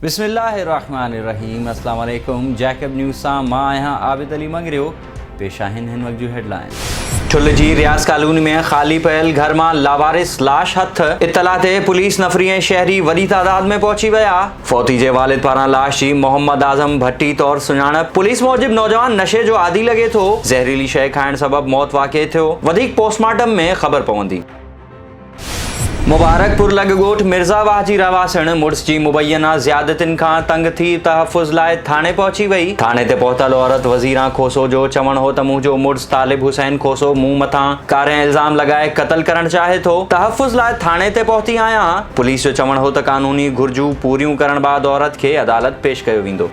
बिस्मिल्लाहिर्रहमानिर्रहीम अस्सलाम वालेकुम। जैकब न्यूज़ सां मां आहियां आबिद अली मंगरियो। पेश आहिनि हिन वक्त जूं हेडलाइन। ठुल जी रियास कॉलोनी में खाली पयल घर में लावारिस लाश हथ। इतला ते पुलिस नफरी ऐं शहरी वॾी तादाद में पहुची विया। फौती जे वालिद पारां लाश जी मोहम्मद आज़म भट्टी तौर सुञाणप। पुलिस मूजिब नौजवान नशे जो आदी लगे थो। ज़हरीली शइ खाइण सबब मौत वाक़े थियो। वधीक पोस्टमार्टम में ख़बर पवंदी। मुबारकपुर लगॻोठ मिर्ज़ावाह जी रवासण मुड़स जी मुबैना ज़्यादतिन खां तंग थी तहफ़ुज़ लाइ थाने पहुची वई। थाने ते पहुतल औरत वज़ीरा खोसो जो चवण हो त मुंहिंजो मुड़स तालिब हुसैन खोसो मूं मथां कारे इल्ज़ाम लगाए क़त्ल करण चाहे थो। तहफ़ुज़ लाइ थाने ते पहुती आहियां। पुलिस जो चवण हो त कानूनी घुर्जूं पूरियूं करण बाद औरत खे अदालत पेश कयो वेंदो।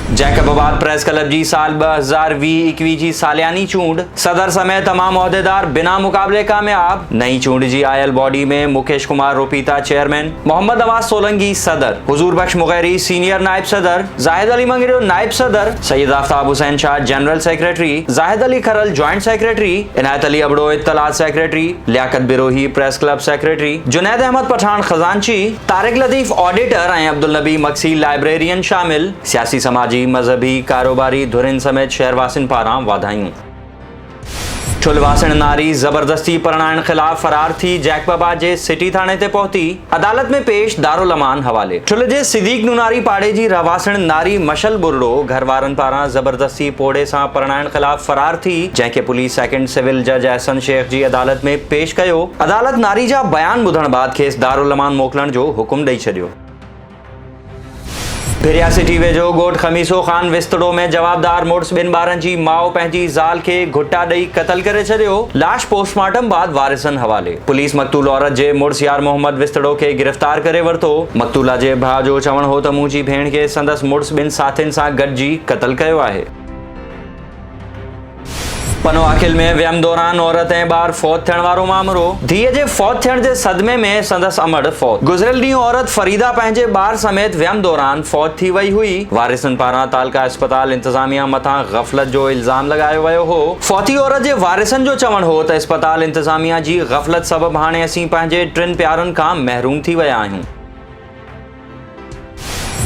जैकबाबाद प्रेस क्लब जी साल 2020-21 जी सालियानी चूंड। सदर समेत तमाम उहदेदार बिना मुकाबले कामयाब। नई चूंड जी आयल बॉडी में मुकेश कुमार रोपीता चेयरमैन, मोहम्मद नवाज सोलंकी सदर, हुजूर बख्श मुगैरी सीनियर नायब सदर, जाहिद अली मंगरियो नायब सदर, Syed Aftab Hussain Shah general secretary, Zahid Ali Kharal joint secretary, Inayat Ali Abro इत्तलात secretary, Liaquat Birohi press club secretary, Junaid Ahmed Pathan खजांची, तारिक लतीफ ऑडिटर ऐं अब्दुल नबी मक्सी लाइब्रेरियन शामिल। सियासी समाजी मजहबी कारोबारी धुरिन समेत शहरवासिन पारां वाधायूं। ठुलवासण नारी जबरदस्ती परणाइण खिलाफ फरार थी जैकबाबाद जे सिटी थाने ते पहुती। अदालत में पेश दारुल अमान हवाले। ठुल जे सिद्दीक नुनारी पाड़े जी रवासण नारी मशल बुरड़ो घर वारन पारां जबरदस्ती पोड़े सां परणाइण खिलाफ फरार थी, जंहिंखे पुलिस सेकंड सिविल जज एहसन शेख जी अदालत में पेश कयो। अदालत नारी जा बयान ॿुधण बाद खेसि दारुल अमान मोकिलण जो हुकुम ॾेई छॾियो। भिरिया सिटी वेझो ॻोठ खमीसो खान विस्तड़ो में जवाबदार मुड़स ॿिनि ॿारनि जी माउ पंहिंजी ज़ाल खे घुटा ॾेई क़त्ल करे छॾियो। लाश पोस्टमार्टम बाद वारिसनि हवाले। पुलिस मक़तूल औरत जे मुड़स यार मोहम्मद विस्तड़ो खे गिरफ़्तार करे वरितो। मक़तूला जे भाउ जो चवण हो त मुंहिंजी भेण खे संदसि मुड़स ॿिनि साथियुनि सां गॾिजी क़त्ल कयो आहे। पनो आखिल में वियम दौरान औरत ऐं ॿार फौत थियण वारो मामलो। धीअ जे फौत थियण जे सदमे में संदसि अमड़ फौत। गुज़िरियल ॾींहुं औरत फरीदा पंहिंजे ॿार समेत वियम दौरान फौत थी वई हुई। वारिसनि पारां तालका अस्पताल इंतज़ामिया मथां ग़फ़लत जो इल्ज़ाम लगायो वियो हो। फौती औरत जे वारिसनि जो चवण हो त अस्पताल इंतज़ामिया जी ग़फ़लत सबब हाणे असीं पंहिंजे टिनि प्यारनि खां महरूम थी विया आहियूं।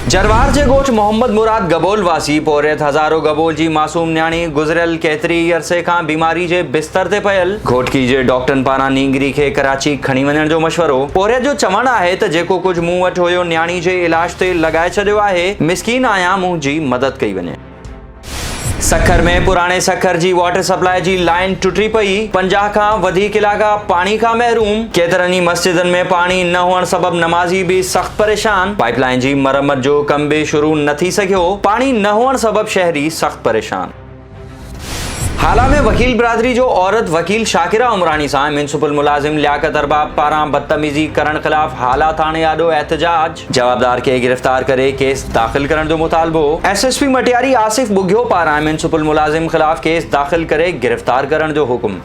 जरवार जे ॻोठ मोहम्मद मुराद गबोल वासी पोरियत हज़ारो गबोल जी मासूम न्याणी गुज़िरियल केतिरी अरसे खां बीमारी जे बिस्तर ते पयल। घोटकी जे डॉक्टरनि पारां नींगरी खे कराची खणी वञण जो मशवरो। पोरियत जो चवण आहे त जेको कुझु मूं वटि हुयो न्याणी जे इलाज ते लॻाए छॾियो आहे। मिसकीन आहियां, मुंहिंजी मदद कई वञे। सखर में पुराणे सखर जी वाटर सप्लाई जी लाइन टुटी पई। 50 खां वधीक इलाका पाणी खां महरूम। केतिरनि ई मस्जिदनि में पाणी न हुअण सबब नमाज़ी भी सख्त परेशान। पाइपलाइन जी मरम्मत जो कम भी शुरू न थी सघियो। पाणी न हुअण सबब शहरी सख्त परेशान। हाला में वकील बिरादरी जो औरत वकील शाकिरा उमरानी सां म्युनिसिपल मुलाजिम लियाकत अरबाब पारां बदतमीज़ी करण खिलाफ हाला थाणे आॾो एहतजाज। जवाबदार खे गिरफ़्तार करे केस दाख़िल करण जो मुतालबो। SSP मटियारी आसिफ बुघियो पारां म्युनिसिपल मुलाजिम खिलाफ केस दाख़िल करे गिरफ़्तार करण जो हुकुम।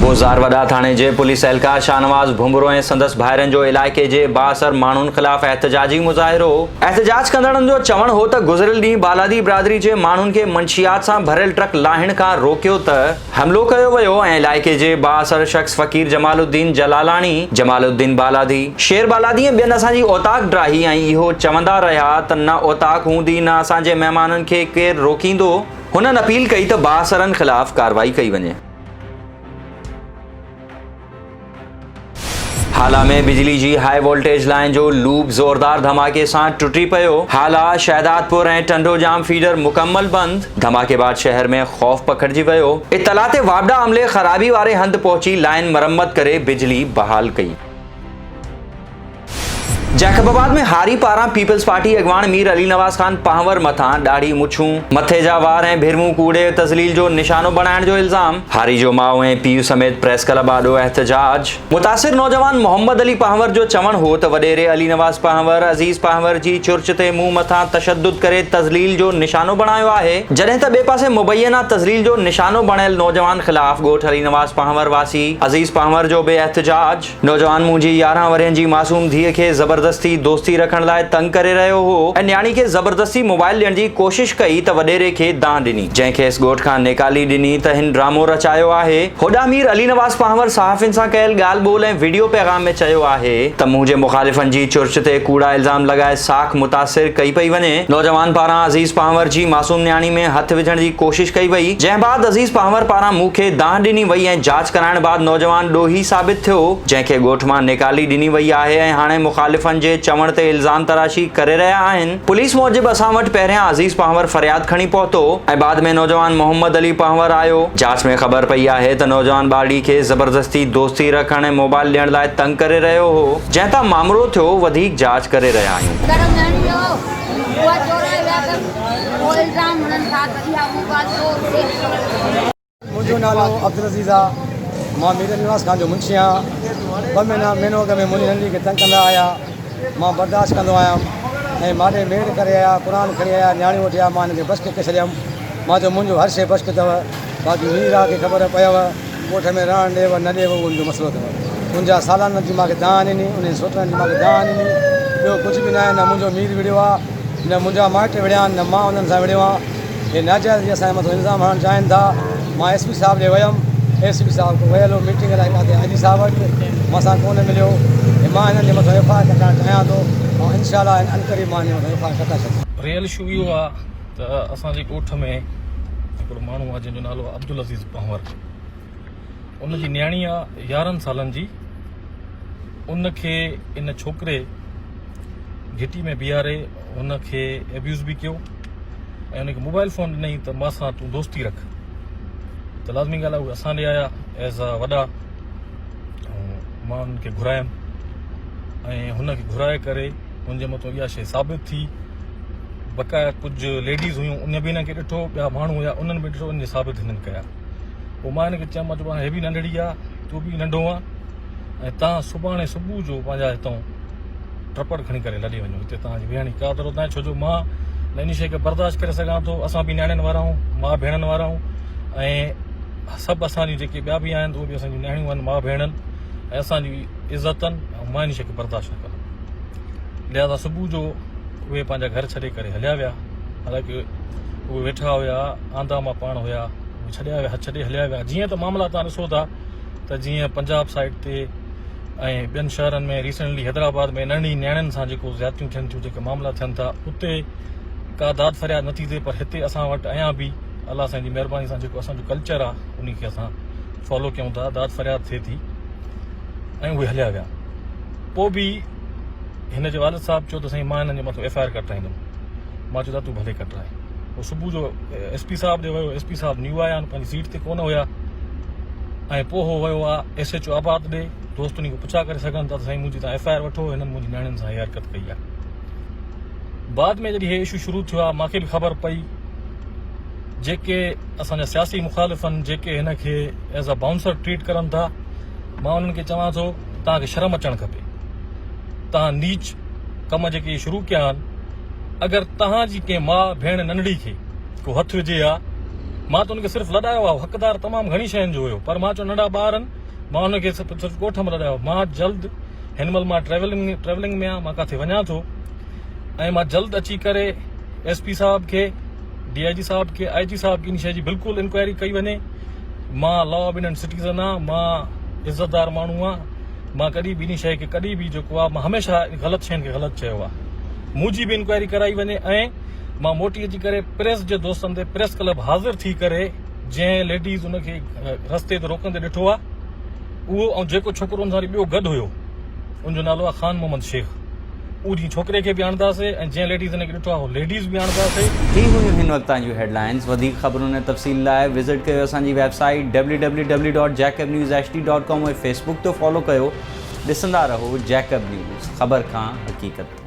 बोज़ार वॾा थाणे जे पुलिस एहलकार शाहनवाज़ भुमरो ऐं संदसि भाइरनि जो इलाइक़े जे बाअसर माण्हुनि ख़िलाफ़ एहतजाजी मुज़ाहिरो। एहतजाज कंदड़नि जो चवण हो त गुज़िरियल ॾींहुं बालादी बिरादरी जे माण्हुनि खे मंशियात सां भरियल ट्रक लाहिण खां रोकियो त हमिलो कयो वियो ऐं इलाइक़े जे बाअसर शख़्स फ़क़ीर जमालुद्दीन जलालानी, जमालुद्दीन बालादी, शेर बालादी ऐं ॿियनि असांजी औताक ड्राही ऐं इहो चवंदा रहिया त न औताक हूंदी न असांजे महिमाननि खे केरु रोकींदो। हुननि अपील कई त बाअसरनि ख़िलाफ़ कार्रवाई कई वञे। हाला में बिजली जी हाई वोल्टेज लाइन जो लूप ज़ोरदार धमाके सां टुटी पियो। हाला शहदादपुर ऐं टंडोजाम फीडर मुकम्मल बंद। धमाके बाद शहर में खौफ पखिड़िजी वियो। इत्तला ते वापडा अमले ख़राबी वारे हंधि पहुची लाइन मरम्मत करे बिजली बहाल कई। जैकबाबाद में हारी पारां पीपल्स पार्टी अॻवान मीर अली नवाज़ खान पांवर मथां ॾाढ़ी मुछूं, मथे जा वार ऐं भिरमूं कूड़े तज़लील जो निशानो बणाइण जो इल्ज़ाम। हारी जो माउ ऐं पीउ समेत प्रेस क्लब आॾो एहतजाज। मुतासिर नौजवान मोहम्मद अली पांवर जो चवण हो त वॾेरे अली नवाज़ पांवर अज़ीज़ पांवर जी चुर्च ते मुंहुं मथां तशद्दुद करे तज़लील जो निशानो बणायो आहे, जॾहिं त ॿिए पासे मुबैना तज़लील जो निशानो बणियल नौजवान ख़िलाफ़ ॻोठ अली नवाज़ पांवर वासी अज़ीज़ पांवर जो बि एहतजाज। नौजवान मुंहिंजी 11 वरियनि जी मासूम धीअ खे ज़बरदस्ती जबरदस्ती दोस्ती रखण लाइ तंग करे रहियो हो ऐं न्याणी खे जबरदस्ती मोबाइल ॾियण जी कोशिश कई त वॾेरे खे दांह ॾिनी, जंहिंखे इस ॻोठ खां निकाली ॾिनी त हिन ड्रामो रचायो आहे। होॾां मीर अली नवाज़ पांवर सहाफ़ियुनि सां कयल ॻाल्हि ॿोल ऐं वीडियो पैगाम में चयो आहे त मुंहिंजे मुखालिफ़नि जी चुर्च ते कूड़ा इल्ज़ाम लॻाए साख मुतासिर कई पई वञे। नौजवान पारां अज़ीज़ पांवर जी मासूम न्याणी में हथ विझण जी कोशिश कई वई, जंहिं बाद अज़ीज़ पांवर पारां मूंखे दांह ॾिनी वई ऐं जांच कराइण बाद नौजवान ॾोही साबित थियो, जंहिंखे ॻोठ मां निकाली ॾिनी वई आहे ऐं हाणे मुखालिफ़नि जे चवण ते इल्ज़ाम तराशी करे रहिया आहिनि। पुलिस मूजिबि असां वटि पहिरियां अज़ीज़ पांवर फरियाद खणी पहुतो ऐं बाद में नौजवान मोहम्मद अली पांवर आयो। जांच में ख़बर पई आहे त नौजवान ॿाड़ी खे ज़बरदस्ती दोस्ती रखण ऐं मोबाइल ॾियण लाइ तंग करे रहियो हो, जंहिं तां मामलो थियो। वधीक जांच करे रहिया आहियूं। मुंहिंजो नालो अब्दुल अज़ीज़ आहे, मां मीर निवास खान जो मुंशी आहियां। 2 महीनो अॻु में मुंहिंजी नंढी खे तंग कंदा आया, मां बर्दाश्त कंदो आहियां ऐं माॾे मेड़ करे आया, क़ुर खणी आया, न्याणियूं वठी आया, मां हिनखे बस के छॾियमि। मां चयो मुंहिंजो हर शइ बस अथव, बाक़ी मीर आहे खे ख़बर पयव ॻोठ में रहणु ॾेव न ॾेव उनजो मसइलो अथव। मुंहिंजा सालाननि जी मूंखे दांह ॾिनी, उन सोटनि जी मूंखे दांह ॾिनी, ॿियो कुझु बि न आहे। न मुंहिंजो मीर विड़ियो आहे, न मुंहिंजा माइट विड़िया आहिनि, न मां उन्हनि सां विड़ियो आहियां। हे नाजाइज़ असांजे मथां इल्ज़ाम हणणु चाहिनि था। मां एस पी साहिब ॾे वियुमि, एस पी साहिब वियल हो मीटिंग लाइ किथे आई जी साहिब वटि, मां सां कोन मिलियो। मां हिननि जे मथां एफ आई आर कटाइणु चाहियां थो ऐं इनशाला अनकरीब मां हिन मथां एफ आई आर कटाए छॾींदुमि। रियल इशू इहो आहे त असांजे ॻोठ में हिकिड़ो माण्हू आहे जंहिंजो नालो अब्दुल अज़ीज़ पांवर। उनजी न्याणी आहे 11 सालनि जी। उनखे इन छोकिरे घिटी में बीहारे उनखे एब्यूज़ बि कयो ऐं उनखे मोबाइल फ़ोन ॾिनई त मां सां तूं दोस्ती रख। त लाज़मी ॻाल्हि आहे उहे असां ॾे आया एज़ अ वॾा, मां उनखे घुरायमि ऐं हुनखे घुराए करे मुंहिंजे मथां इहा शइ साबित थी। बक़ाया कुझु लेडीज़ हुयूं, उन बि हिनखे ॾिठो, ॿिया माण्हू हुया, उन्हनि बि ॾिठो, उन साबित हिननि कया। पोइ मां हिनखे चयो, मां चयो हे बि नंढड़ी आहे, तूं बि नंढो आहे ऐं तव्हां सुभाणे सुबुह जो पंहिंजा हितां ट्रपड़ खणी करे लॾे वञो, हिते तव्हांजी वेहणी का ज़रूरत न आहे। छो जो मां न इन शइ खे बर्दाश्त करे सघां थो। असां बि न्याणियुनि वारा आहियूं, माउ भेणनि वारा आहियूं ऐं सभु असांजी जेके ॿिया बि आहिनि उहे बि असांजी न्याणियूं आहिनि, माउ भेणनि ऐं असांजी इज़त आहिनि ऐं मां इन शइ खे बर्दाश्त न कंदुमि। लिहाज़ा सुबुह जो उहे पंहिंजा घर छॾे करे हलिया विया। हालांकि उहे वेठा हुया, आंदा मां पाण हुया, उहे छॾे हलिया विया। जीअं त मामला तव्हां ॾिसो था त जीअं पंजाब साइड ते ऐं ॿियनि शहरनि में रिसेंटली हैदराबाद में नंढी न्याणियुनि सां जेको ज़्यादतियूं थियनि थियूं, जेके मामला थियनि था, उते का दाद फरियाद नथी थिए। पर हिते असां वटि अञा बि अलाह साईं जी महिरबानी सां जेको असांजो कल्चर आहे उन खे असां फॉलो कयूं था, दाद फरियाद थिए थी ऐं उहे हलिया विया। पोइ बि हिन जे वालिद साहिबु चयो त साईं मां हिननि जे मथां एफ आई आर कटाईंदुमि। मां चयो त तूं भले कटाए। पोइ सुबुह जो एस पी साहिब ॾे वियो, एस पी साहिबु न्यू आया आहिनि, पंहिंजी सीट ते कोन हुया ऐं पोइ हो वियो आहे एस एच ओ आबाद ॾे। दोस्त उन खे पुछा करे सघनि था त साईं मुंहिंजी तव्हां एफ आई आर वठो, हिननि मुंहिंजी न्याणियुनि सां हीअ हरकत कई आहे। बाद में जॾहिं हे इशू शुरू थियो आहे, मूंखे बि ख़बर पई जेके असांजा सियासी मुखालिफ़नि जेके हिन खे एज़ अ बाउंसर ट्रीट करनि था, मां उन्हनि खे चवां थो तव्हांखे शर्म अचणु खपे। तव्हां नीच कम जेके शुरू कया आहिनि, अगरि तव्हांजी कंहिं माउ भेण नंढड़ी खे को हथु विझे हा, मां त उनखे सिर्फ़ु लॾायो आहे, हक़दार तमामु घणी शयुनि जो हुयो, पर मां चयो नंढा ॿार आहिनि, मां उनखे सिर्फ़ु ॻोठ में लॾायो। मां जल्द हिन महिल मां ट्रेवलिंग में आहियां, मां किथे वञा थो ऐं मां जल्द अची करे एस पी साहिब खे, DIG साहिब खे, IG साहिब खे इन शइ जी बिल्कुलु इंक्वायरी कई वञे। मां लॉ अबीडेंट सिटीज़न आहियां, मां इज़तदार माण्हू आहियां, मां कॾहिं बि इन शइ खे कॾहिं बि जेको आहे मां हमेशह ग़लति शयुनि खे ग़लति चयो आहे। मुंहिंजी बि इंक्वायरी कराई वञे ऐं मां मोटी अची करे प्रेस जे दोस्तनि ते प्रेस क्लब हाज़िर थी करे जंहिं लेडीज़ उनखे रस्ते ते रोकंदे ॾिठो आहे उहो ऐं जेको छोकिरो उन सां ॿियो गॾु हुयो उनजो नालो आहे ख़ान मोहम्मद शेख, उहो छोकिरे खे बि आणंदासीं ऐं जंहिं लेडीज़ हिनखे ॾिठो आहे उहो लेडीज़ बि आणंदासीं। ही हुयूं हिन वक़्त तव्हांजूं हेडलाइंस। वधीक ख़बरुनि ऐं तफ़सील लाइ विज़िट कयो असांजी वेबसाइट www.jacobnewsht.com ऐं फेसबुक ते फॉलो कयो। ॾिसंदा रहो जैकब न्यूज़, ख़बर खां हक़ीक़त।